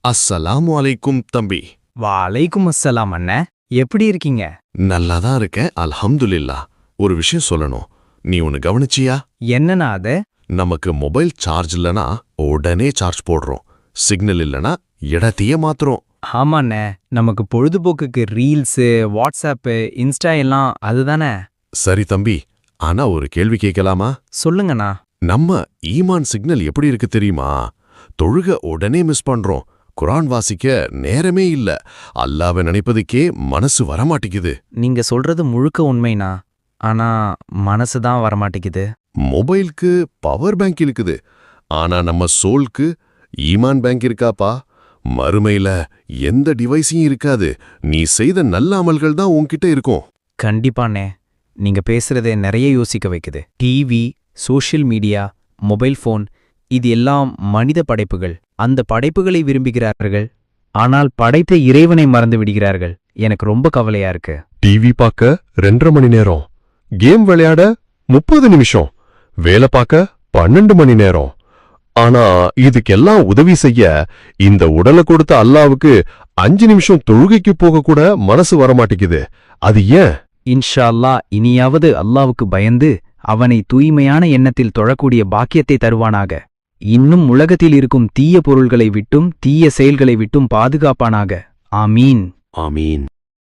அஸ்ஸலாமு அலைக்கும் தம்பி. வாலைக்கும் அஸ்ஸலாம் அண்ணே. எப்படி இருக்கீங்க? நல்லாதான் இருக்கேன் அல்ஹம்துலில்லாஹ். ஒரு விஷயம் சொல்லணும், நீ ஒன்னு கவனிச்சியா? என்னண்ணா அது? நமக்கு மொபைல் சார்ஜ் இல்லனா உடனே சார்ஜ் போடுறோம், சிக்னல் இல்லனா இடத்தையே மாத்துறோம். ஆமாண்ணே, நமக்கு பொழுதுபோக்குக்கு ரீல்ஸு, வாட்ஸ்அப்பு, இன்ஸ்டா எல்லாம் அதுதானே. சரி தம்பி, ஆனா ஒரு கேள்வி கேட்கலாமா? சொல்லுங்கண்ணா. நம்ம ஈமான் சிக்னல் எப்படி இருக்கு தெரியுமா? தொழுக உடனே மிஸ் பண்றோம், குரான் வாசிக்க நேரமே இல்ல, அல்லாஹ்வை நினைப்பதுக்கே மனசு வரமாட்டேங்குது. நீங்க சொல்றது முழுக்க உண்மைண்ணா. ஆனா மனசுதான் வரமாட்டேங்குது. மொபைலுக்கு பவர் பேங்க் இருக்குது, ஆனா நம்ம சோல்க்கு ஈமான் பேங்க் இருக்காப்பா? மறுமையில எந்த டிவைஸையும் இருக்காது, நீ செய்த நல்ல அமல்கள் தான் உன்கிட்ட இருக்கும். கண்டிப்பாண்ணே, நீங்க பேசுறதே நிறைய யோசிக்க வைக்குது. TV, social media, mobile phone, இது எல்லாம் மனித படைப்புகள். அந்த படைப்புகளை விரும்புகிறார்கள், ஆனால் படைத்த இறைவனை மறந்து விடுகிறார்கள். எனக்கு ரொம்ப கவலையா இருக்கு. டிவி பார்க்க 2.5 மணி நேரம், கேம் விளையாட 30 நிமிஷம், வேலை பார்க்க 12 மணி நேரம். ஆனா இதுக்கெல்லாம் உதவி செய்ய இந்த உடலை கொடுத்த அல்லாவுக்கு 5 நிமிஷம் தொழுகைக்கு போக கூட மனசு வரமாட்டேங்குது. அது ஏன்? இன்ஷா அல்லாஹ் இனியாவது அல்லாவுக்கு பயந்து அவனை தூய்மையான எண்ணத்தில் தொழக்கூடிய பாக்கியத்தை தருவானாக. இன்னும் உலகத்தில் இருக்கும் தீய பொருள்களை விட்டும் தீய செயல்களை விட்டும் பாதுகாப்பானாக. ஆமீன். ஆமீன்.